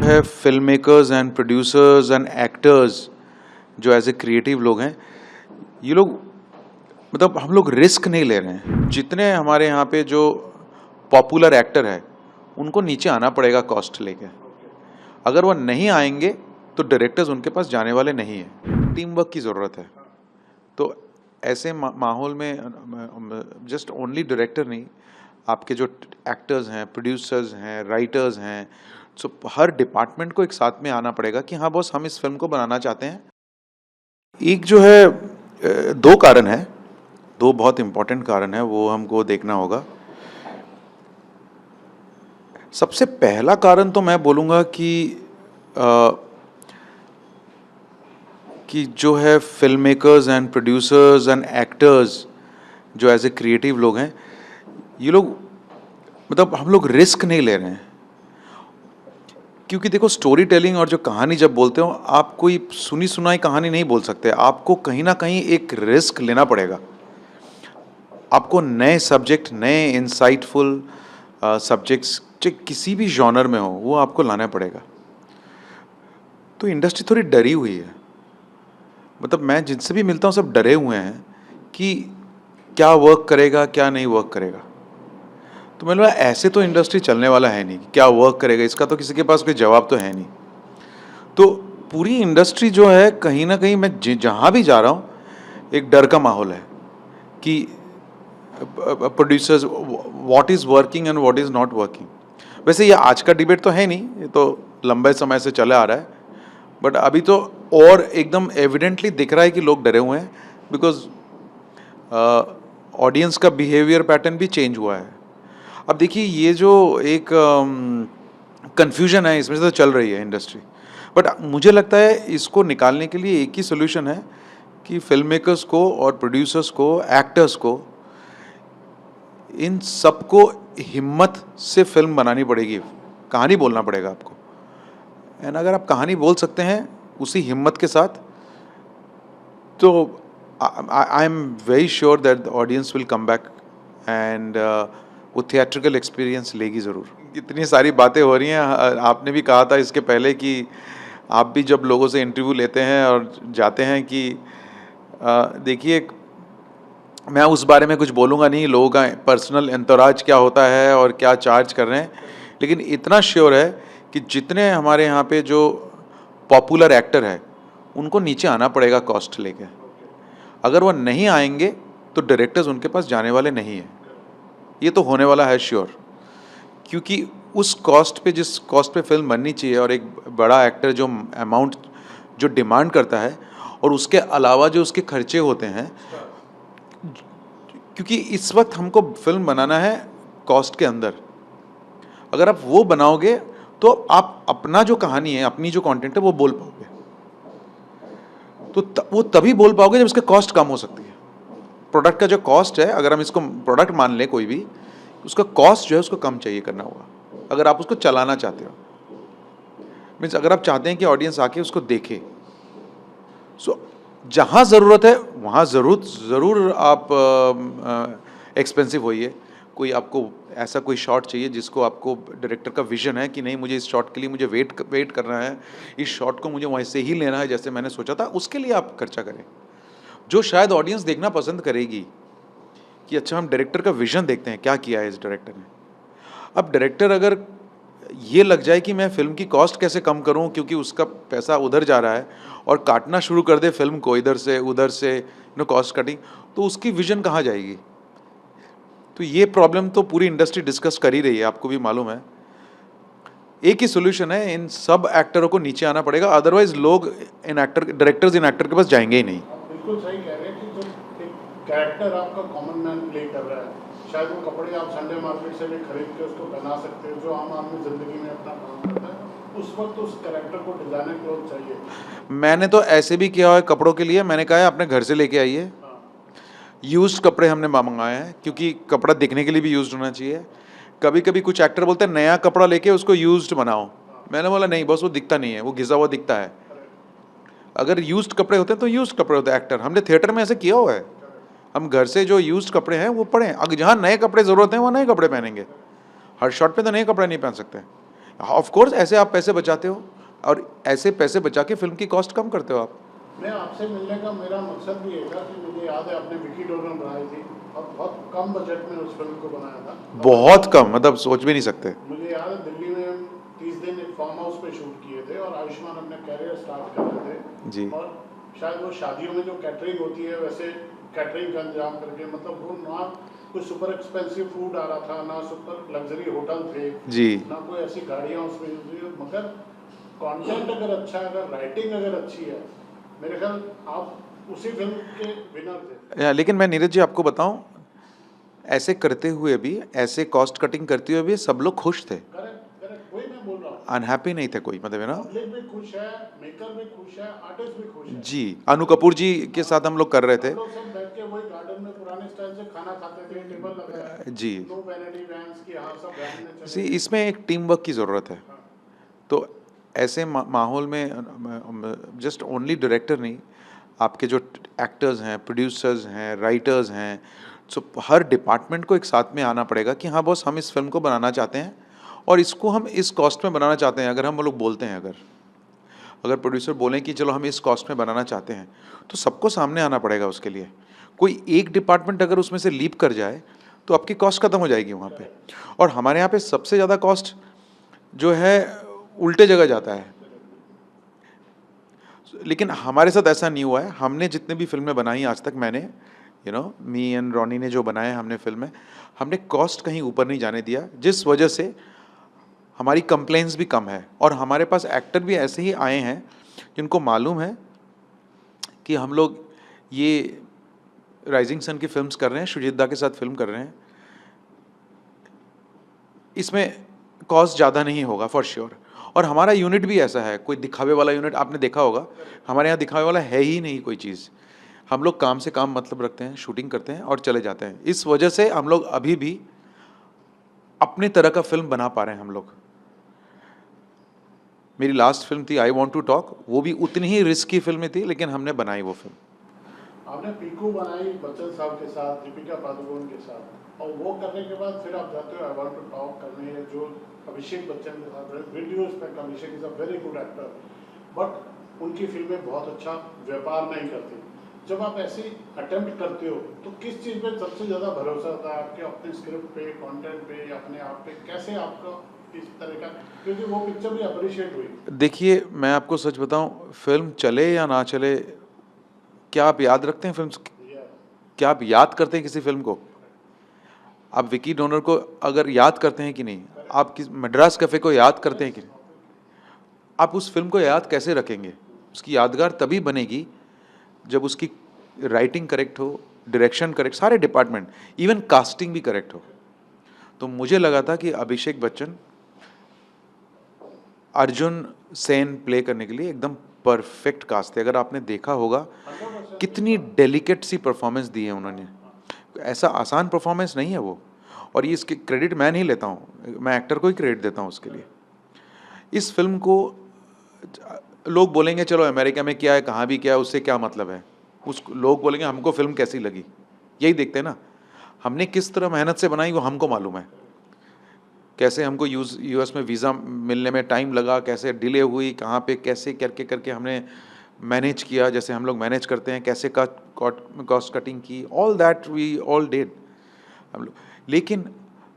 है film makers and producers and actors जो as a creative लोग हैं, ये लोग मतलब हम लोग रिस्क नहीं ले रहे हैं। जितने हमारे यहाँ पे जो पॉपुलर एक्टर है उनको नीचे आना पड़ेगा कॉस्ट लेके। अगर वो नहीं आएंगे तो डायरेक्टर्स उनके पास जाने वाले नहीं हैं। टीम वर्क की ज़रूरत है। तो ऐसे माहौल में जस्ट ओनली डायरेक्टर नहीं, आपके जो एक्टर्स हैं, प्रोड्यूसर्स हैं, राइटर्स हैं, सो हर डिपार्टमेंट को एक साथ में आना पड़ेगा कि हाँ बॉस, हम इस फिल्म को बनाना चाहते हैं। एक जो है दो कारण है, दो बहुत इम्पोर्टेंट कारण है, वो हमको देखना होगा। सबसे पहला कारण तो मैं बोलूँगा कि जो है film makers and producers and actors जो एज ए क्रिएटिव लोग हैं, ये लोग मतलब हम लोग रिस्क नहीं ले रहे हैं। क्योंकि देखो, स्टोरी टेलिंग और जो कहानी जब बोलते हो, आप कोई सुनी सुनाई कहानी नहीं बोल सकते। आपको कहीं ना कहीं एक रिस्क लेना पड़ेगा। आपको नए सब्जेक्ट, नए इंसाइटफुल सब्जेक्ट्स जो किसी भी जॉनर में हो, वो आपको लाना पड़ेगा। तो इंडस्ट्री थोड़ी डरी हुई है। मतलब मैं जिनसे भी मिलता हूँ सब डरे हुए हैं कि क्या वर्क करेगा, क्या नहीं वर्क करेगा। तो मैंने बोला ऐसे तो इंडस्ट्री चलने वाला है नहीं कि क्या वर्क करेगा, इसका तो किसी के पास कोई जवाब तो है नहीं। तो पूरी इंडस्ट्री जो है, कहीं ना कहीं मैं जहाँ भी जा रहा हूँ एक डर का माहौल है कि producers, what is working and what is not working. वैसे ये आज का डिबेट तो है नहीं, ये तो लंबे समय से चले आ रहा है, बट अभी तो और एकदम एविडेंटली दिख रहा है कि लोग डरे हुए हैं, बिकॉज ऑडियंस का बिहेवियर पैटर्न भी चेंज हुआ है। अब देखिए, ये जो एक कन्फ्यूजन है, इसमें से तो चल रही है इंडस्ट्री, बट मुझे लगता है इसको निकालने के लिए एक ही सोल्यूशन है कि फिल्म मेकर्स को और प्रोड्यूसर्स को, एक्टर्स को, इन सबको हिम्मत से फिल्म बनानी पड़ेगी, कहानी बोलना पड़ेगा आपको। एंड अगर आप कहानी बोल सकते हैं उसी हिम्मत के साथ, तो I am very sure that the audience will come back and वो थिएट्रिकल एक्सपीरियंस लेगी ज़रूर। इतनी सारी बातें हो रही हैं। आपने भी कहा था इसके पहले कि आप भी जब लोगों से इंटरव्यू लेते हैं और जाते हैं कि देखिए, मैं उस बारे में कुछ बोलूँगा नहीं, लोगों का पर्सनल एंतोराज क्या होता है और क्या चार्ज कर रहे हैं, लेकिन इतना श्योर है कि जितने हमारे यहाँ पे जो पॉपुलर एक्टर है उनको नीचे आना पड़ेगा कॉस्ट लेके। अगर वो नहीं आएंगे तो डायरेक्टर्स उनके पास जाने वाले नहीं हैं। ये तो होने वाला है श्योर, क्योंकि उस कॉस्ट पे, जिस कॉस्ट पे फिल्म बननी चाहिए, और एक बड़ा एक्टर जो अमाउंट जो डिमांड करता है, और उसके अलावा जो उसके खर्चे होते हैं, क्योंकि इस वक्त हमको फिल्म बनाना है कॉस्ट के अंदर। अगर आप वो बनाओगे तो आप अपना जो कहानी है, अपनी जो कंटेंट है, वो बोल पाओगे। तो वो तभी बोल पाओगे जब उसका कॉस्ट कम हो सकती है। प्रोडक्ट का जो कॉस्ट है, अगर हम इसको प्रोडक्ट मान लें कोई भी, उसका कॉस्ट जो है उसको कम चाहिए करना होगा अगर आप उसको चलाना चाहते हो। मीन्स अगर आप चाहते हैं कि ऑडियंस आके उसको देखे, सो जहाँ ज़रूरत है वहाँ ज़रूर आप एक्सपेंसिव होइए। कोई आपको ऐसा कोई शॉट चाहिए जिसको आपको डायरेक्टर का विजन है कि नहीं, मुझे इस शॉट के लिए मुझे वेट करना है, इस शॉट को मुझे वैसे ही लेना है जैसे मैंने सोचा था, उसके लिए आप खर्चा करें। जो शायद ऑडियंस देखना पसंद करेगी कि अच्छा, हम डायरेक्टर का विजन देखते हैं, क्या किया है इस डायरेक्टर ने। अब डायरेक्टर अगर ये लग जाए कि मैं फिल्म की कॉस्ट कैसे कम करूं क्योंकि उसका पैसा उधर जा रहा है, और काटना शुरू कर दे फिल्म को इधर से उधर से, कॉस्ट कटिंग, तो उसकी विजन कहाँ जाएगी। तो ये प्रॉब्लम तो पूरी इंडस्ट्री डिस्कस कर ही रही है, आपको भी मालूम है। एक ही सोल्यूशन है, इन सब एक्टरों को नीचे आना पड़ेगा, अदरवाइज लोग डायरेक्टर्स इन एक्टर के पास जाएंगे ही नहीं। बिल्कुल सही कह रहे हैं कि जो एक कैरेक्टर आपका कॉमन मैन प्ले कर रहा है, शायद वो कपड़े आप संडे मार्केट से भी खरीद के उसको बना सकते हो, जो आम आदमी जिंदगी में अपना काम करता है, उस वक्त उस कैरेक्टर को डिजाइनर क्लोथ चाहिए। मैंने तो ऐसे भी किया है कपड़ों के लिए। मैंने कहा है अपने घर से लेके आइए, यूज्ड कपड़े हमने मंगाए हैं, क्योंकि कपड़ा दिखने के लिए भी यूज्ड होना चाहिए। कभी कभी कुछ एक्टर बोलते हैं नया कपड़ा लेके उसको यूज्ड बनाओ। मैंने बोला नहीं बस, वो दिखता नहीं है, वो घिसा हुआ दिखता है। अगर यूज्ड कपड़े होते हैं तो यूज्ड कपड़े होते हैं। एक्टर, हमने थिएटर में ऐसे किया हुआ है, हम घर से जो यूज्ड कपड़े हैं वो पड़े। अगर जहाँ नए कपड़े ज़रूरत हैं वहाँ नए कपड़े पहनेंगे, हर शॉट पे तो नए कपड़े नहीं पहन सकते, ऑफ कोर्स ऐसे आप पैसे बचाते हो, और ऐसे पैसे बचा के फिल्म की कॉस्ट कम करते हो आप। मैं आपसे मिलने का मेरा मकसद भी है था कि मुझे याद है आपने विकी डोनर बनाई थी और बहुत कम बजट में उस फिल्म को बनाया था। बहुत कम, मतलब सोच भी नहीं सकते। मुझे याद है दिल्ली में हम 30 दिन एक फार्म हाउस पे शूट किए थे और आयुष्मान अपने कैरियर स्टार्ट कर रहे थे। जी। और शायद वो शादियों में जो कैटरिंग होती है वैसे कैटरिंग का इंतजाम करके, मतलब वो ना कोई सुपर एक्सपेंसिव फूड आ रहा था, ना सुपर लग्जरी होटल थे, जी। ना कोई ऐसी गाड़ियाँ उसमें यूज हुई, मगर कंटेंट अगर अच्छा है, अगर राइटिंग अगर अच्छी है, मेरे ख्याल आप उसी फिल्म के विनर थे। लेकिन मैं नीरज जी आपको बताऊं, ऐसे करते हुए भी, ऐसे कॉस्ट कटिंग करते हुए भी सब लोग खुश थे, करेक्ट करेक्ट, वही मैं बोल रहा हूँ। अनहैप्पी नहीं थे कोई, मतलब है ना। पब्लिक भी खुश है, मेकर भी खुश है, आर्टिस्ट भी खुश है। जी, अनु कपूर जी के साथ हम लोग कर रहे थे। हम लोग सब बैठ के वही गार्डन में पुराने स्टाइल से खाना खाते थे, टेबल लगा है, जी। नो वैनिटी वैन्स की, हाँ सब बैठने सी, चले। इसमें एक टीम वर्क की ज़रूरत है। हाँ, तो ऐसे माहौल में जस्ट ओनली डायरेक्टर नहीं, आपके जो एक्टर्स हैं, प्रोड्यूसर्स हैं, राइटर्स हैं, सो हर डिपार्टमेंट को एक साथ में आना पड़ेगा कि हाँ बॉस, हम इस फिल्म को बनाना चाहते हैं और इसको हम इस कॉस्ट में बनाना चाहते हैं। अगर हम लोग बोलते हैं, अगर अगर प्रोड्यूसर बोलें कि चलो हम इस कॉस्ट में बनाना चाहते हैं, तो सबको सामने आना पड़ेगा उसके लिए। कोई एक डिपार्टमेंट अगर उसमें से लीप कर जाए तो आपकी कॉस्ट ख़त्म हो जाएगी वहाँ पे। और हमारे यहाँ पे सबसे ज़्यादा कॉस्ट जो है उल्टे जगह जाता है। लेकिन हमारे साथ ऐसा नहीं हुआ है। हमने जितने भी फिल्में बनाई आज तक, मैंने मी एंड रॉनी ने जो बनाए हमने फिल्में, हमने कॉस्ट कहीं ऊपर नहीं जाने दिया, जिस वजह से हमारी कंप्लेंट्स भी कम है। और हमारे पास एक्टर भी ऐसे ही आए हैं जिनको मालूम है कि हम लोग ये राइजिंग सन की फिल्म्स कर रहे हैं, शुजित दा के साथ फिल्म कर रहे हैं, इसमें कॉस्ट ज़्यादा नहीं होगा फॉर श्योर। और हमारा यूनिट भी ऐसा है, कोई दिखावे वाला यूनिट आपने देखा होगा, हमारे यहाँ दिखावे वाला है ही नहीं कोई चीज़। हम लोग काम से काम मतलब रखते हैं, शूटिंग करते हैं और चले जाते हैं। इस वजह से हम लोग अभी भी अपनी तरह का फिल्म बना पा रहे हैं हम लोग। मेरी लास्ट फिल्म थी आई वॉन्ट टू टॉक, वो भी उतनी ही रिस्की फिल्म थी, लेकिन हमने बनाई वो फिल्म। आपने पीकू बनाई बच्चन साहब के साथ, दीपिका पादुकोण के साथ, और वो करने के बाद फिर आप जाते हो आई वांट टू टॉक करने, जो अभिषेक बच्चन के साथ वीडियोस पे। Abhishek is a very good actor, but उनकी फिल्में बहुत अच्छा व्यापार नहीं करती। जब आप ऐसी अटेम्प्ट करते हो तो किस चीज़ पे सबसे ज़्यादा भरोसा होता है आपके? अपने स्क्रिप्ट पे, कंटेंट पे, या अपने आप पे? कैसे आपका इस तरह का, क्योंकि वो पिक्चर भी अप्रिशिएट हुई। देखिए, मैं आपको सच बताऊं, फिल्म चले या ना चले, क्या आप याद रखते हैं फिल्म? या क्या आप याद करते हैं किसी फिल्म को? आप विकी डोनर को अगर याद करते हैं कि नहीं? आप किस मद्रास कैफे को याद करते हैं कि नहीं? आप उस फिल्म को याद कैसे रखेंगे? उसकी यादगार तभी बनेगी जब उसकी राइटिंग करेक्ट हो, डायरेक्शन करेक्ट, सारे डिपार्टमेंट, इवन कास्टिंग भी करेक्ट हो। तो मुझे लगा था कि अभिषेक बच्चन अर्जुन सेन प्ले करने के लिए एकदम परफेक्ट कास्ट थे। अगर आपने देखा होगा 100% कितनी डेलिकेट सी परफॉर्मेंस दी है उन्होंने, ऐसा आसान परफॉर्मेंस नहीं है वो। और ये इसके क्रेडिट मैं नहीं लेता हूँ, मैं एक्टर को ही क्रेडिट देता हूँ उसके लिए। इस फिल्म को लोग बोलेंगे चलो अमेरिका में क्या है, कहाँ भी क्या है, उससे क्या मतलब है। उस लोग बोलेंगे हमको फिल्म कैसी लगी, यही देखते हैं ना। हमने किस तरह मेहनत से बनाई वो हमको मालूम है। कैसे हमको यूएस में वीज़ा मिलने में टाइम लगा, कैसे डिले हुई, कहाँ पे कैसे करके करके हमने मैनेज किया, जैसे हम लोग मैनेज करते हैं, कैसे कॉस्ट कटिंग की, all that we all did हम लोग। लेकिन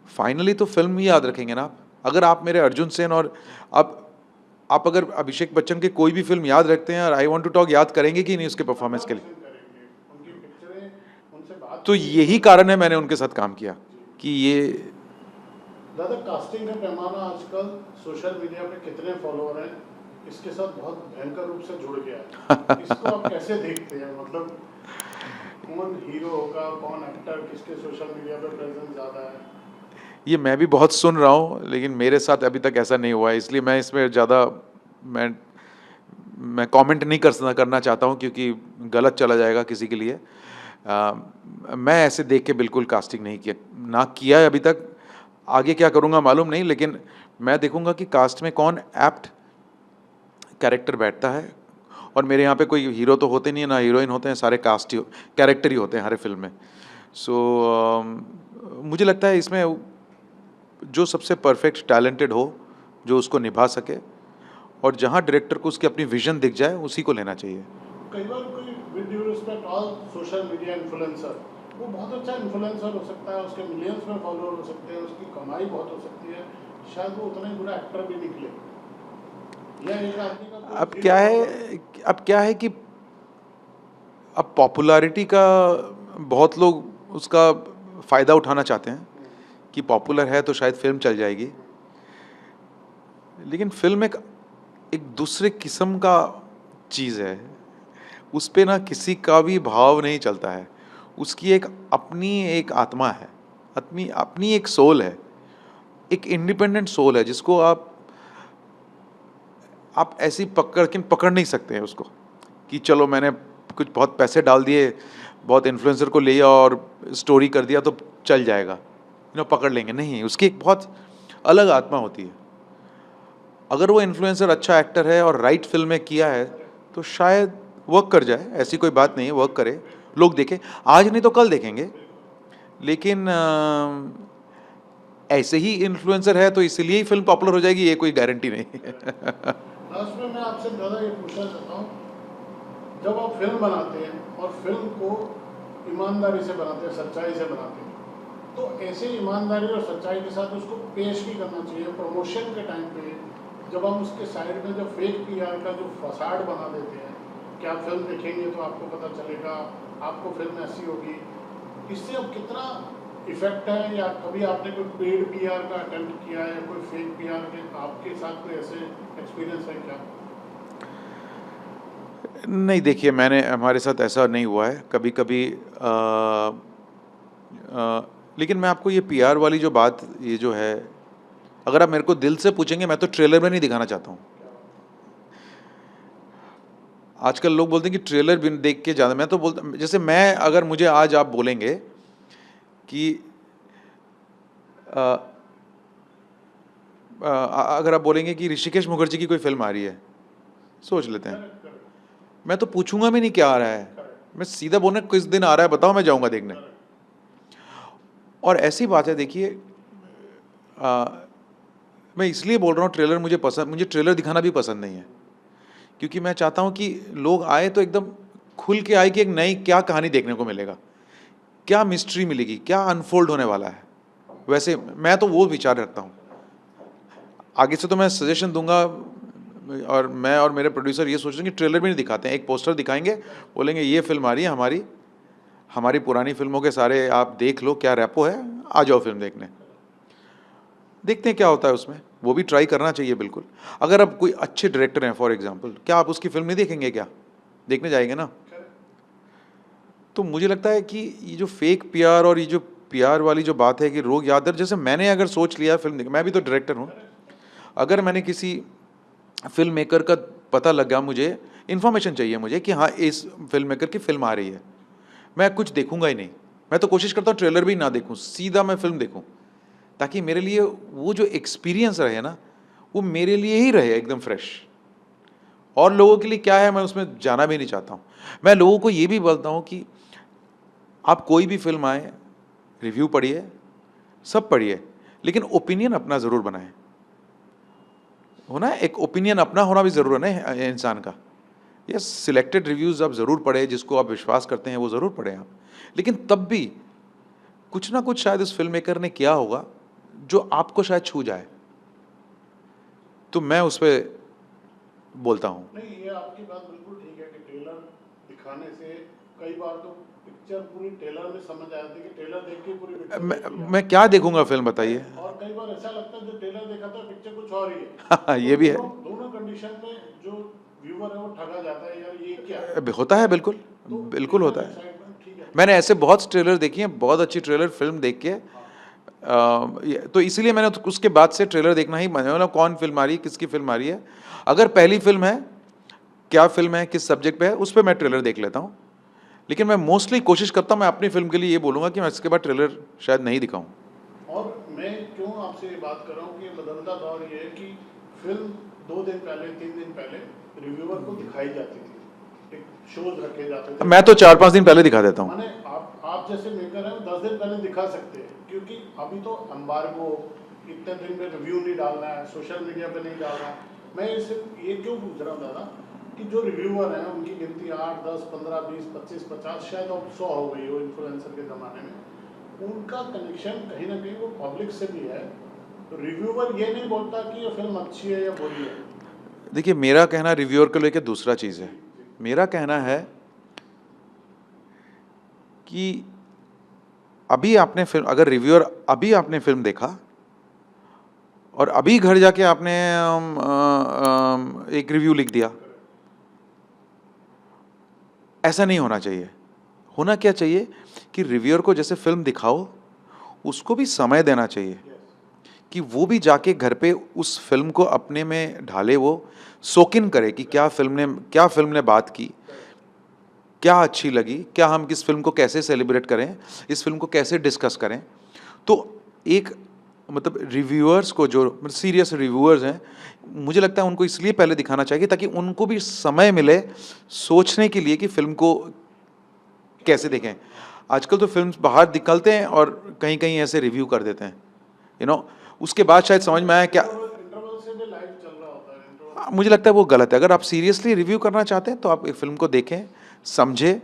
फाइनली तो फिल्म ही याद रखेंगे ना आप। अगर आप मेरे अर्जुन सेन और आप अगर अभिषेक बच्चन की कोई भी फिल्म याद रखते हैं और आई वॉन्ट टू टॉक याद करेंगे कि नहीं उसके परफॉर्मेंस के लिए? 100% करेंगे। उनकी पिक्चरें, उनसे बात तो यही कारण है मैंने उनके साथ काम किया कि ये दादा, कास्टिंग का पैमाना आजकल सोशल मीडिया पे कितने फॉलोअर हैं, इसके साथ बहुत भयंकर रूप से जुड़ गया है। इसको आप कैसे देखते हैं? मतलब कौन हीरो होगा, कौन एक्टर, किसके सोशल मीडिया पे प्रेजेंस ज़्यादा है? ये मैं भी बहुत सुन रहा हूँ, लेकिन मेरे साथ अभी तक ऐसा नहीं हुआ है, इसलिए मैं इसमें ज़्यादा मैं मैं कमेंट नहीं करना चाहता हूँ, क्योंकि गलत चला जाएगा किसी के लिए। मैं ऐसे देख के बिल्कुल कास्टिंग नहीं किया, ना किया है अभी तक। आगे क्या करूँगा मालूम नहीं, लेकिन मैं देखूँगा कि कास्ट में कौन एप्ट कैरेक्टर बैठता है। और मेरे यहाँ पे कोई हीरो तो होते नहीं है, ना हीरोइन होते हैं, सारे कास्ट ही कैरेक्टर ही होते हैं हर फिल्म में। सो मुझे लगता है इसमें जो सबसे परफेक्ट टैलेंटेड हो जो उसको निभा सके, और जहाँ डायरेक्टर को उसकी अपनी विजन दिख जाए उसी को लेना चाहिए। कई बार कोई with due respect all social media influencer, वो बहुत अच्छा इन्फ्लुएंसर हो सकता है, उसके मिलियंस में फॉलोअर हो सकते हैं, उसकी कमाई बहुत हो सकती है, शायद वो उतना ही बुरा एक्टर भी निकले। या एक आदमी का कोई अब क्या है अब क्या है कि अब पॉपुलैरिटी का बहुत लोग उसका फ़ायदा उठाना चाहते हैं कि पॉपुलर है तो शायद फिल्म चल जाएगी, लेकिन फिल्म एक एक दूसरे किस्म का चीज़ है। उस पे ना किसी का भी भाव नहीं चलता है। उसकी एक आत्मा है, अपनी अपनी एक सोल है, एक इंडिपेंडेंट सोल है जिसको आप ऐसे ही पकड़ नहीं सकते हैं उसको कि चलो मैंने कुछ बहुत पैसे डाल दिए, बहुत इन्फ्लुएंसर को लिया और स्टोरी कर दिया तो चल जाएगा, पकड़ लेंगे। नहीं, उसकी एक बहुत अलग आत्मा होती है। अगर वो इन्फ्लुएंसर अच्छा एक्टर है और राइट फिल्म में किया है तो शायद वर्क कर जाए, ऐसी कोई बात नहीं है, वर्क करे, लोग देखें, आज नहीं तो कल देखेंगे। लेकिन ऐसे ही इन्फ्लुएंसर है तो इसलिए ही फिल्म पॉपुलर हो जाएगी, ये कोई गारंटी नहीं है। लास्ट में मैं आपसे दादा ये पूछना चाहता हूँ, जब आप फिल्म बनाते हैं और फिल्म को ईमानदारी से बनाते हैं, सच्चाई से बनाते हैं, तो ऐसे ईमानदारी और सच्चाई के साथ उसको पेश भी करना चाहिए। प्रमोशन के टाइम पे जब हम उसके साइड में जो फेक पीआर का जो फसाड बना देते हैं कि आप फिल्म देखेंगे तो आपको पता चलेगा, आपको फिल्म ऐसी होगी, इससे अब कितना इफेक्ट है? या कभी आपने कोई पेड पीआर का अटेम्प्ट किया है, कोई फेक पीआर के आपके साथ कोई ऐसे एक्सपीरियंस है क्या? नहीं, देखिए, हमारे साथ ऐसा नहीं हुआ है कभी कभी। लेकिन मैं आपको ये पीआर वाली जो बात, ये जो है, अगर आप मेरे को दिल से पूछेंगे, मैं तो ट्रेलर में नहीं दिखाना चाहता हूँ। आजकल लोग बोलते हैं कि ट्रेलर भी देख के ज़्यादा, मैं तो बोलता, जैसे अगर मुझे आज आप बोलेंगे कि अगर आप बोलेंगे कि ऋषिकेश मुखर्जी की कोई फिल्म आ रही है, सोच लेते हैं, मैं तो पूछूंगा भी नहीं क्या आ रहा है, मैं सीधा बोलना किस दिन आ रहा है बताओ, मैं जाऊंगा देखने। और ऐसी बात है, देखिए, मैं इसलिए बोल रहा हूँ ट्रेलर मुझे ट्रेलर दिखाना भी पसंद नहीं है, क्योंकि मैं चाहता हूँ कि लोग आए तो एकदम खुल के आए कि एक नई क्या कहानी देखने को मिलेगा, क्या मिस्ट्री मिलेगी, क्या अनफोल्ड होने वाला है। वैसे मैं तो वो विचार रखता हूँ। आगे से तो मैं सजेशन दूंगा, और मैं और मेरे प्रोड्यूसर ये सोच रहे हैं कि ट्रेलर भी नहीं दिखाते हैं, एक पोस्टर दिखाएंगे, बोलेंगे ये फिल्म आ रही है हमारी पुरानी फिल्मों के सारे आप देख लो, क्या रैपो है, आ जाओ फिल्म देखने। देखते हैं क्या होता है उसमें, वो भी ट्राई करना चाहिए बिल्कुल। अगर आप कोई अच्छे डायरेक्टर हैं फॉर एग्जांपल, क्या आप उसकी फिल्म नहीं देखेंगे? क्या देखने जाएंगे ना? तो मुझे लगता है कि ये जो फेक पीआर और ये जो पीआर वाली जो बात है कि लोग यादर, जैसे मैंने अगर सोच लिया फिल्म देख, मैं भी तो डायरेक्टर हूँ, अगर मैंने किसी फिल्म मेकर का पता लगा, मुझे इन्फॉर्मेशन चाहिए मुझे कि हाँ इस फिल्म मेकर की फिल्म आ रही है, मैं कुछ देखूंगा ही नहीं। मैं तो कोशिश करता हूँ ट्रेलर भी ना देखूँ, सीधा मैं फिल्म देखूँ, ताकि मेरे लिए वो जो एक्सपीरियंस रहे ना, वो मेरे लिए ही रहे एकदम फ्रेश। और लोगों के लिए क्या है, मैं उसमें जाना भी नहीं चाहता हूँ। मैं लोगों को ये भी बोलता हूँ कि आप कोई भी फिल्म आए, रिव्यू पढ़िए, सब पढ़िए, लेकिन ओपिनियन अपना ज़रूर बनाएं। होना एक ओपिनियन अपना होना भी ज़रूर है ना इंसान का। ये सिलेक्टेड रिव्यूज़ आप ज़रूर पढ़ें, जिसको आप विश्वास करते हैं वो ज़रूर पढ़ें आप, लेकिन तब भी कुछ ना कुछ शायद उस फिल्म मेकर ने किया होगा जो आपको शायद छू जाए, तो मैं उस पर बोलता हूँ। नहीं, ये आपकी बात बिल्कुल ठीक है कि ट्रेलर दिखाने से कई बार तो पिक्चर पूरी ट्रेलर में समझ आ जाती है कि ट्रेलर देख के पूरी पिक्चर मैं क्या देखूंगा फिल्म, बताइए। और कई बार ऐसा लगता है जो ट्रेलर देखा था पिक्चर कुछ और ही है। ये भी है, दोनों कंडीशन में जो व्यूअर है वो ठगा जाता है, यार ये क्या है। होता है, बिल्कुल तो बिल्कुल होता है। एक्साइटमेंट ठीक है। मैंने ऐसे बहुत ट्रेलर देखी हैं, बहुत अच्छी ट्रेलर फिल्म देख के, तो इसीलिए मैंने उसके बाद से ट्रेलर देखना ही, मतलब कौन फिल्म आ रही है, किसकी फिल्म आ रही है, अगर पहली फिल्म है, क्या फिल्म है, किस सब्जेक्ट पे है, उस पर मैं ट्रेलर देख लेता हूँ। लेकिन मैं मोस्टली कोशिश करता हूँ, मैं अपनी फिल्म के लिए ये बोलूँगा कि मैं इसके बाद ट्रेलर शायद नहीं दिखाऊँ। और मैं क्यों आपसे ये बात कर रहा हूँ कि बदलता दौर ये है कि फिल्म 2 दिन पहले 3 दिन पहले रिव्यूअर को दिखाई जाती थी, एक शोज रखे जाते थे। मैं तो 4-5 दिन पहले दिखा देता हूँ। माने आप जैसे मेकर हैं 10 दिन पहले दिखा सकते हैं, क्योंकि अभी तो एम्बार्गो इतने दिन में रिव्यू नहीं डालना है, सोशल मीडिया पे नहीं डालना है। मैं इसे ये क्यों पूछ रहा था दादा कि जो रिव्यूअर हैं उनकी गिनती 8, 10, 15, 20, 25, 50 शायद अब 100 हो गई हो इन्फ्लुएंसर के ज़माने में। उनका कनेक्शन कहीं ना कहीं वो पब्लिक से भी है। तो रिव्यूअर ये नहीं बोलता कि ये फिल्म अच्छी है या बुरी है। देखिए, मेरा कहना रिव्यूअर को लेकर दूसरा चीज़ है। मेरा कहना है कि अभी आपने फिल्म, अगर रिव्यूअर अभी आपने फिल्म देखा और अभी घर जाके आपने एक रिव्यू लिख दिया, ऐसा नहीं होना चाहिए। होना क्या चाहिए कि रिव्यूअर को जैसे फिल्म दिखाओ, उसको भी समय देना चाहिए कि वो भी जाके घर पे उस फिल्म को अपने में ढाले, वो सोक इन करे कि क्या फिल्म ने बात की, क्या अच्छी लगी, क्या हम इस फिल्म को कैसे सेलिब्रेट करें, इस फिल्म को कैसे डिस्कस करें। तो एक मतलब रिव्यूअर्स को, जो सीरियस रिव्यूअर्स हैं, मुझे लगता है उनको इसलिए पहले दिखाना चाहिए ताकि उनको भी समय मिले सोचने के लिए कि फिल्म को कैसे देखें। आजकल तो फिल्म्स बाहर निकलते हैं और कहीं कहीं ऐसे रिव्यू कर देते हैं, उसके बाद शायद समझ में आया क्या। इंटरवल से भी लाइव चल रहा होता है इंटरवल। मुझे लगता है वो गलत है। अगर आप सीरियसली रिव्यू करना चाहते हैं तो आप एक फिल्म को देखें, समझें,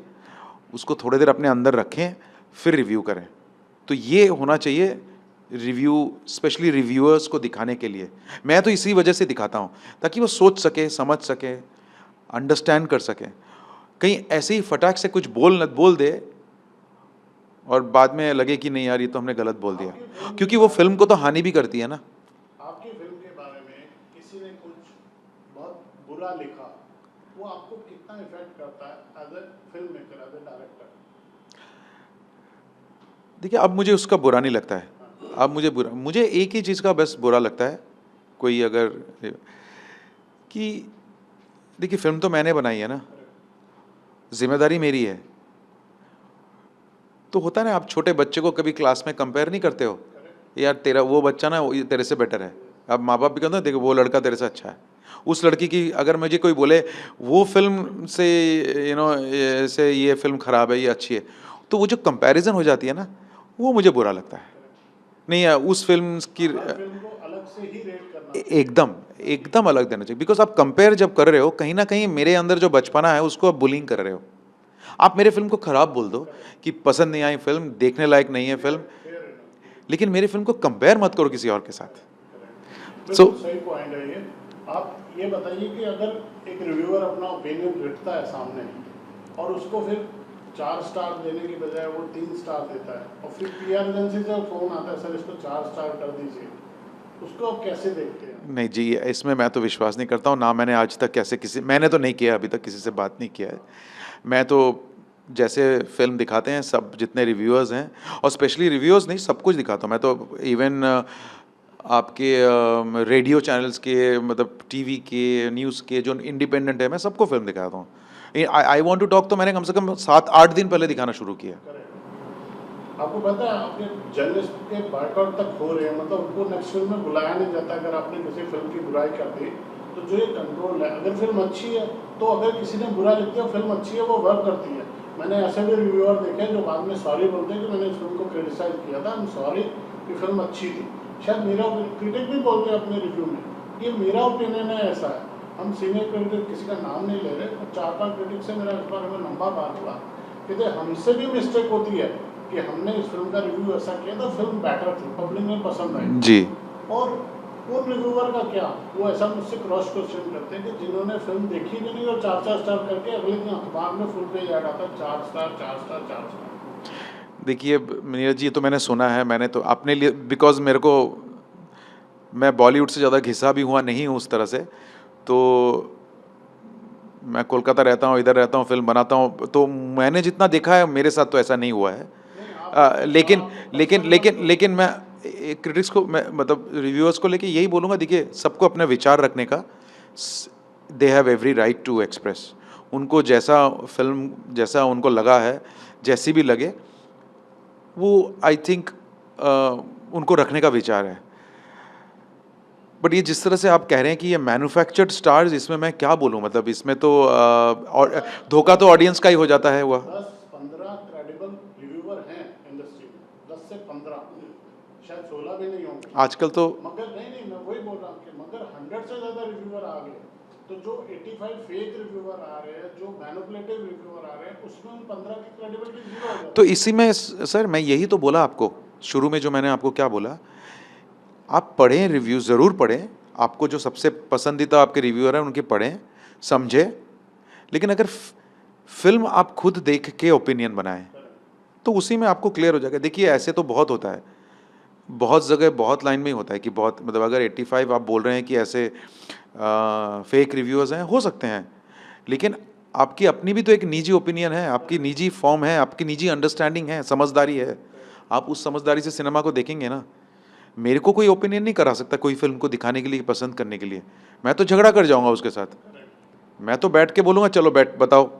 उसको थोड़ी देर अपने अंदर रखें, फिर रिव्यू करें। तो ये होना चाहिए रिव्यू, स्पेशली रिव्यूअर्स को दिखाने के लिए। मैं तो इसी वजह से दिखाता हूँ ताकि वो सोच सके, समझ सके, अंडरस्टैंड कर सके। कहीं ऐसे ही फटाक से कुछ बोल दे और बाद में लगे कि नहीं यार, ये तो हमने गलत बोल दिया, क्योंकि वो फिल्म को तो हानि भी करती है ना। आपकी फिल्म के बारे में किसी ने कुछ बहुत बुरा लिखा, वो आपको कितना इफेक्ट करता है as a film maker, as a director? देखिए, अब मुझे उसका बुरा नहीं लगता है। अब मुझे एक ही चीज़ का बस बुरा लगता है, कोई अगर, कि देखिए फिल्म तो मैंने बनाई है ना, जिम्मेदारी मेरी है। तो होता है ना, आप छोटे बच्चे को कभी क्लास में कंपेयर नहीं करते हो, यार तेरा वो बच्चा ना वो तेरे से बेटर है। अब माँ बाप भी कहते हैं देखो वो लड़का तेरे से अच्छा है। उस लड़की की अगर मुझे कोई बोले वो फिल्म से से ये फिल्म खराब है, ये अच्छी है, तो वो जो कंपैरिजन हो जाती है ना, वो मुझे बुरा लगता है। नहीं यार, उस फिल्म की हर फिल्म को अलग से ही रेट करना एकदम एकदम अलग देना चाहिए। बिकॉज आप कंपेयर जब कर रहे हो, कहीं ना कहीं मेरे अंदर जो बचपना है उसको आप बुलिंग कर रहे हो। आप मेरे फिल्म को खराब बोल दो कि पसंद नहीं आई फिल्म, देखने लायक नहीं है फिल्म, फेयर है ना। लेकिन मेरी फिल्म को कंपेयर मत करो किसी और के साथ। सो बिल्कुल सही पॉइंट है ये। आप ये बताइए कि अगर एक रिव्यूअर अपना ओपिनियन लिखता है सामने और उसको फिर 4 स्टार देने की बजाय वो 3 स्टार देता है और फिर पीआर एजेंसी से फोन आता है, सर इसको 4 स्टार कर दीजिए, उसको आप कैसे देखते हैं? नहीं जी, इसमें मैं तो विश्वास नहीं करता हूँ ना। मैंने आज तक मैंने तो नहीं किया, अभी तक किसी से बात नहीं किया है। मैं तो जैसे फिल्म दिखाते हैं सब जितने रिव्यूअर्स हैं, और स्पेशली रिव्यूअर्स नहीं, सब कुछ दिखाता हूँ मैं तो। इवन आपके रेडियो चैनल्स के, मतलब टीवी के, न्यूज़ के जो इंडिपेंडेंट है, मैं सबको फिल्म दिखाता हूँ। आई वॉन्ट टू टॉक तो मैंने कम से कम 7-8 दिन पहले दिखाना शुरू किया। करेक्ट। आपको पता है आपके जर्नलिस्ट के बायकॉट तक हो रहे हैं, मतलब उनको नेक्स्ट फिल्म में बुलाया नहीं जाता अगर आपने किसी फिल्म की बुराई कर दी। तो जो ये कंट्रोल है, अगर फिल्म अच्छी है तो अगर किसी ने बुरा लिख दिया, फिल्म अच्छी है, वो वर्क करती है। मैंने ऐसे भी रिव्यूअर देखे हैं जो बाद में सॉरी बोलते हैं कि मैंने इस फिल्म को क्रिटिसाइज किया था, आई एम सॉरी, कि फिल्म अच्छी थी। शायद मेरा क्रिटिक भी बोलते हैं अपने रिव्यू में, ये मेरा ओपिनियन है, ऐसा है। हम सीनियर क्रिटिक किसी का नाम नहीं ले रहे, और 4-5 क्रिटिक से मेरा इस बारे में लंबा बात हुआ कि हमसे भी मिस्टेक होती है कि हमने इस फिल्म का रिव्यू ऐसा किया था, फिल्म बेटर थी, पब्लिक में पसंद आई जी। और उन रिव्यूअर का क्या, वो ऐसा मुझसे क्रॉस क्वेश्चन करते हैं कि जिन्होंने फिल्म देखी भी नहीं और 4-4 स्टार करके अगले दिन अखबार में फुल पेज ऐड आता है, 4 स्टार 4 स्टार 4 स्टार। देखिए नीरज जी, ये तो मैंने सुना है, मैंने तो अपने लिए, बिकॉज मेरे को, मैं बॉलीवुड से ज़्यादा घिसा भी हुआ नहीं हूँ उस तरह से, तो मैं कोलकाता रहता हूँ, इधर रहता हूँ, फिल्म बनाता हूँ, तो मैंने जितना देखा है मेरे साथ तो ऐसा नहीं हुआ है। लेकिन मैं क्रिटिक्स को, मैं मतलब रिव्यूअर्स को लेके यही बोलूँगा, देखिए सबको अपना विचार रखने का, they have every right to express. उनको जैसा फिल्म, जैसा उनको लगा है, जैसी भी लगे, वो आई थिंक उनको रखने का विचार है। बट ये जिस तरह से आप कह रहे हैं कि ये मैन्युफैक्चर्ड स्टार्स, इसमें मैं क्या बोलूँ, मतलब इसमें तो और धोखा तो ऑडियंस का ही हो जाता है। हुआ 10-15 क्रेडिबल रिव्यूअर हैं इंडस्ट्री में, 10 से 15, शायद 16 भी नहीं होंगे। आजकल तो मगर नहीं, मैं वही बोल रहा हूँ कि मगर 100 से ज़्यादा रिव्यूअर आ गए, तो जो 85 फेक रिव्यूअर आ रहे हैं, जो मैनिपुलेटिव रिव्यूअर आ रहे हैं, उसमें उन 15 की क्रेडिबिलिटी जीरो हो जाती तो है। इसी में सर मैं यही तो बोला आपको शुरू में, जो मैंने आपको क्या बोला, आप पढ़ें, रिव्यू ज़रूर पढ़ें, आपको जो सबसे पसंदीदा आपके रिव्यूअर हैं उनके पढ़ें, समझें, लेकिन अगर फिल्म आप खुद देख के ओपिनियन बनाएं तो उसी में आपको क्लियर हो जाएगा। देखिए ऐसे तो बहुत होता है, बहुत जगह बहुत लाइन में ही होता है कि बहुत, मतलब अगर 85 आप बोल रहे हैं कि ऐसे फेक रिव्यूअर्स हैं, हो सकते हैं, लेकिन आपकी अपनी भी तो एक निजी ओपिनियन है, आपकी निजी फॉर्म है, आपकी निजी अंडरस्टैंडिंग है, समझदारी है, आप उस समझदारी से सिनेमा को देखेंगे ना। मेरे को कोई ओपिनियन नहीं करा सकता कोई फिल्म को दिखाने के लिए, पसंद करने के लिए। मैं तो झगड़ा कर जाऊंगा उसके साथ, मैं तो बैठ के बोलूँगा चलो बैठ बताओ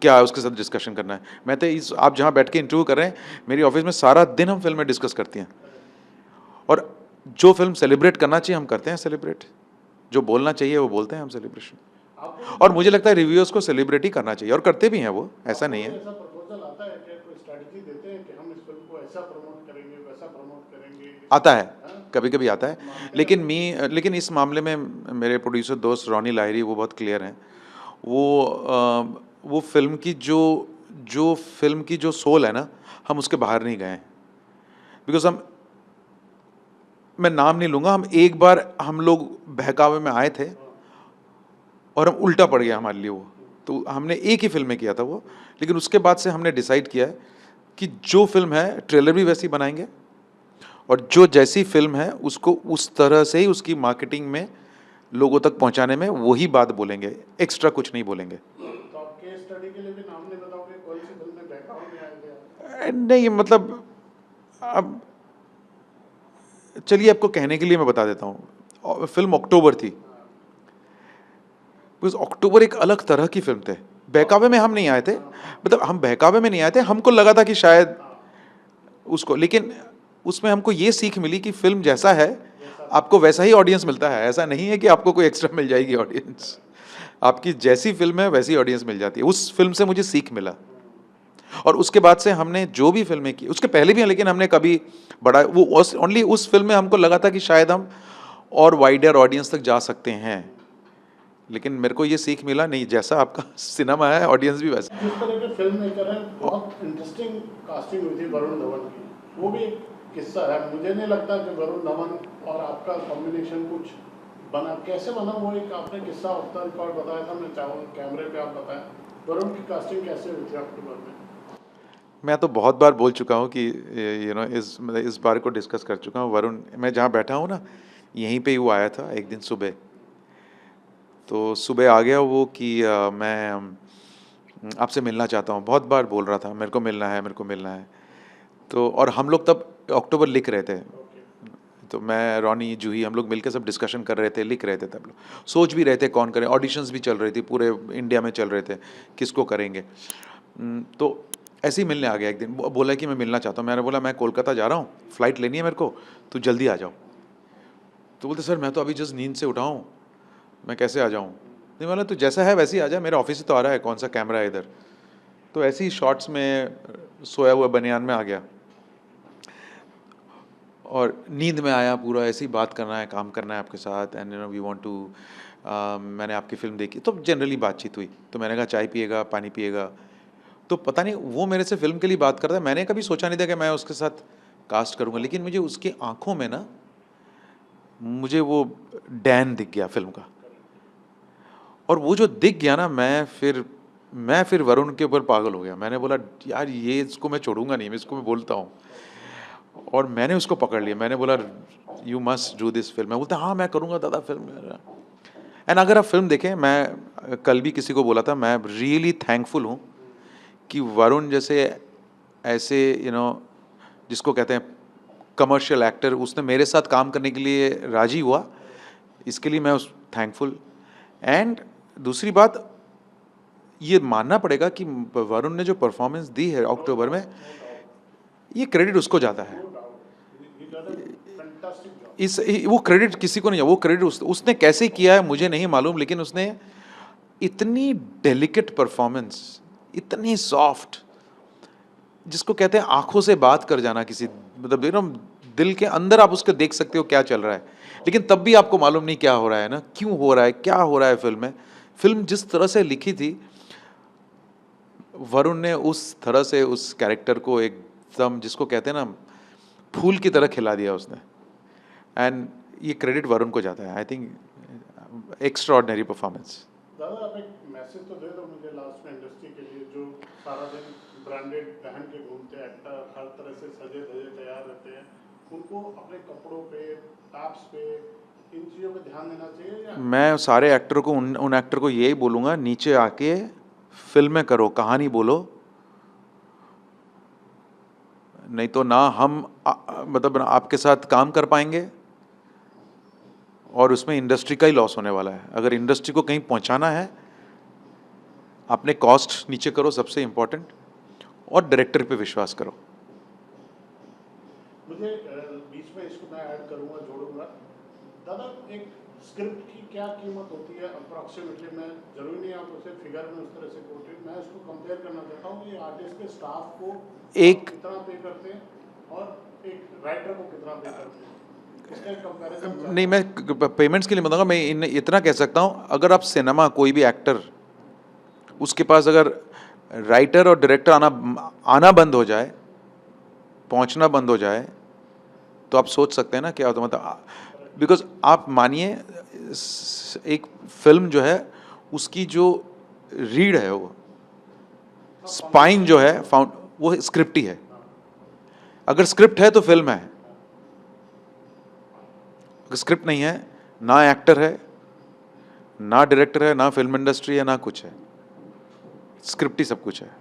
क्या है उसके साथ डिस्कशन करना है। मैं तो इस, आप जहाँ बैठ के इंटरव्यू कर रहे हैं, मेरी ऑफिस में सारा दिन हम फिल्में डिस्कस करती हैं, और जो फिल्म सेलिब्रेट करना चाहिए हम करते हैं सेलिब्रेट, जो बोलना चाहिए वो बोलते हैं हम सेलिब्रेशन। आपको और मुझे लगता है रिव्यूअर्स को सेलिब्रेट ही करना चाहिए, और करते भी हैं वो, ऐसा नहीं है। ऐसा प्रपोजल आता है कि कोई स्ट्रेटजी देते हैं कि हम इस फिल्म को ऐसा प्रमोट करेंगे, वैसा प्रमोट करेंगे? आता है, कभी कभी आता है, लेकिन इस मामले में मेरे प्रोड्यूसर दोस्त रॉनी लाहिरी वो बहुत क्लियर हैं। वो फिल्म की जो फिल्म की जो सोल है ना, हम उसके बाहर नहीं गए हैं। बिकॉज मैं नाम नहीं लूँगा, हम एक बार हम लोग बहकावे में आए थे और हम उल्टा पड़ गया हमारे लिए वो, तो हमने एक ही फिल्म में किया था वो, लेकिन उसके बाद से हमने डिसाइड किया है कि जो फिल्म है ट्रेलर भी वैसी बनाएंगे, और जो जैसी फिल्म है उसको उस तरह से ही उसकी मार्केटिंग में लोगों तक पहुंचाने में वही बात बोलेंगे, एक्स्ट्रा कुछ नहीं बोलेंगे। तो आप केस स्टडी के लिए भी नाम नहीं बताओगे कौन सी फिल्म में बहकावे में आए थे आप? नहीं मतलब, अब चलिए आपको कहने के लिए मैं बता देता हूँ, फिल्म अक्टूबर थी, बिकॉज अक्टूबर एक अलग तरह की फिल्म थे। बहकावे में हम नहीं आए थे, मतलब हम बहकावे में नहीं आए थे, हमको लगा था कि शायद उसको, लेकिन उसमें हमको ये सीख मिली कि फिल्म जैसा है आपको वैसा ही ऑडियंस मिलता है, ऐसा नहीं है कि आपको कोई एक्स्ट्रा मिल जाएगी ऑडियंस, आपकी जैसी फिल्म है वैसी ऑडियंस मिल जाती है। उस फिल्म से मुझे सीख मिला, और उसके बाद से हमने जो भी फिल्में की, उसके पहले भी हैं, लेकिन हमने कभी बड़ा वो ओनली उस फिल्म में हमको लगा था कि शायद हम और वाइडर ऑडियंस तक जा सकते हैं, लेकिन मेरे को ये सीख मिला नहीं, जैसा आपका सिनेमा है ऑडियंस भी वैसा। जिस तरह के फिल्म मेकर हैं, बहुत इंटरेस्टिंग कास्टिंग हुई थी वरुण धवन की, वो भी एक किस्सा है। मुझे नहीं लगता कि वरुण धवन और आपका कॉम्बिनेशन कुछ बना, कैसे बना वो एक आपने किस्सा ऑफ द रिकॉर्ड बताया था, मैं चाहूँ कैमरे पे आप बताएं वरुण की कास्टिंग कैसे हुई थी अक्टूबर में? मैं तो बहुत बार बोल चुका हूँ कि इस बार को डिस्कस कर चुका हूँ। वरुण, मैं जहाँ बैठा हूँ ना, यहीं पे ही वो आया था एक दिन सुबह, तो सुबह आ गया वो कि मैं आपसे मिलना चाहता हूँ, बहुत बार बोल रहा था मेरे को मिलना है, मेरे को मिलना है। तो और हम लोग तब अक्टूबर लिख रहे थे, तो मैं, रॉनी, जूही, हम लोग मिलकर सब डिस्कशन कर रहे थे, लिख रहे थे, तब लोग सोच भी रहे थे कौन करें, ऑडिशंस भी चल रही थी, पूरे इंडिया में चल रहे थे किसको करेंगे। तो ऐसे ही मिलने आ गया एक दिन, बोला कि मैं मिलना चाहता हूँ। मैंने बोला मैं कोलकाता जा रहा हूँ, फ़्लाइट लेनी है मेरे को, तो जल्दी आ जाओ। तो बोलते सर मैं तो अभी जस्ट नींद से उठा हूँ, मैं कैसे आ जाऊँ? नहीं, बोला तो जैसा है वैसे ही आ जा, मेरा ऑफिस ही तो आ रहा है, कौन सा कैमरा है इधर। तो ऐसे ही शॉर्ट्स में सोया हुआ बनियान में आ गया, और नींद में आया पूरा, ऐसे ही बात करना है, काम करना है आपके साथ, एंड वी वांट टू, मैंने आपकी फ़िल्म देखी, तो जनरली बातचीत हुई। तो मैंने कहा चाय पिएगा, पानी पिएगा, तो पता नहीं वो मेरे से फ़िल्म के लिए बात करता है। मैंने कभी सोचा नहीं था कि मैं उसके साथ कास्ट करूँगा, लेकिन मुझे उसकी आँखों में ना, मुझे वो डैन दिख गया फिल्म का, और वो जो दिख गया ना, मैं फिर वरुण के ऊपर पागल हो गया। मैंने बोला यार ये, इसको मैं छोड़ूंगा नहीं, मैं इसको मैं बोलता हूँ, और मैंने उसको पकड़ लिया। मैंने बोला you must do this film. मैं बोलता हाँ मैं करूँगा दादा फिल्म। एंड अगर आप फिल्म देखें, मैं कल भी किसी को बोला था, मैं रियली थैंकफुल हूँ कि वरुण जैसे ऐसे जिसको कहते हैं कमर्शियल एक्टर, उसने मेरे साथ काम करने के लिए राजी हुआ, इसके लिए मैं उस थैंकफुल। एंड दूसरी बात ये मानना पड़ेगा कि वरुण ने जो परफॉर्मेंस दी है अक्टूबर में, ये क्रेडिट उसको जाता है। वो क्रेडिट किसी को नहीं, वो क्रेडिट उसने कैसे किया है मुझे नहीं मालूम, लेकिन उसने इतनी डेलिकेट परफॉर्मेंस, इतनी सॉफ्ट, जिसको कहते हैं आंखों से बात कर जाना, किसी मतलब दिल के अंदर आप उसके देख सकते हो क्या चल रहा है, लेकिन तब भी आपको मालूम नहीं क्या हो रहा है ना, क्यों हो रहा है, क्या हो रहा है फिल्म में। फिल्म जिस तरह से लिखी थी, वरुण ने उस तरह से उस कैरेक्टर को एकदम, जिसको कहते हैं ना, फूल की तरह खिला दिया उसने। एंड ये क्रेडिट वरुण को जाता है, आई थिंक एक्स्ट्राऑर्डिनरी परफॉर्मेंस। दादा आप एक मैसेज तो दे दो मुझे लास्ट में इंडस्ट्री के लिए, जो सारा दिन ब्रांडेड पहन के घूमते हैं, एक्टर हर तरह से सजे धजे तैयार रहते हैं, उनको अपने कपड़ों पे, टैप्स पे, इन चीज़ों पे ध्यान देना चाहिए या? मैं सारे एक्टर को, उन एक्टर को यही बोलूँगा, नीचे आके फिल्में करो, कहानी बोलो, नहीं तो ना हम मतलब ना आपके साथ काम कर पाएंगे, और उसमें इंडस्ट्री का ही लॉस होने वाला है। अगर इंडस्ट्री को कहीं पहुंचाना है, अपने कॉस्ट नीचे करो सबसे इम्पोर्टेंट, और डायरेक्टर पे विश्वास करो। मुझे बीच में इसको मैं ऐड करूंगा, जोड़ूंगा। दादा एक स्क्रिप्ट की क्या कीमत होती है अप्रॉक्सीमेटली? मैं जरूरी नहीं आप उसे फिगर में उस तरह से कोट, मैं इसको कंपेयर करना चाहता हूँ कि आर्टिस्ट के स्टाफ को एक कितना पे करते हैं और एक राइटर को कितना पे करते हैं, इसका एक कंपैरिजन। नहीं, मैं पेमेंट्स के लिए बताऊंगा, मैं इतना कह सकता हूँ, अगर आप सिनेमा, कोई भी एक्टर, उसके पास अगर राइटर और डायरेक्टर आना बंद हो जाए, पहुंचना बंद हो जाए, तो आप सोच सकते हैं ना क्या होता, मतलब बिकॉज आप मानिए, एक फिल्म जो है, उसकी जो रीढ़ है, वो स्पाइन जो है, वो स्क्रिप्ट ही है। अगर स्क्रिप्ट है तो फिल्म है, अगर स्क्रिप्ट नहीं है, ना एक्टर है, ना डायरेक्टर है, ना फिल्म इंडस्ट्री है, ना कुछ है, स्क्रिप्ट ही सब कुछ है।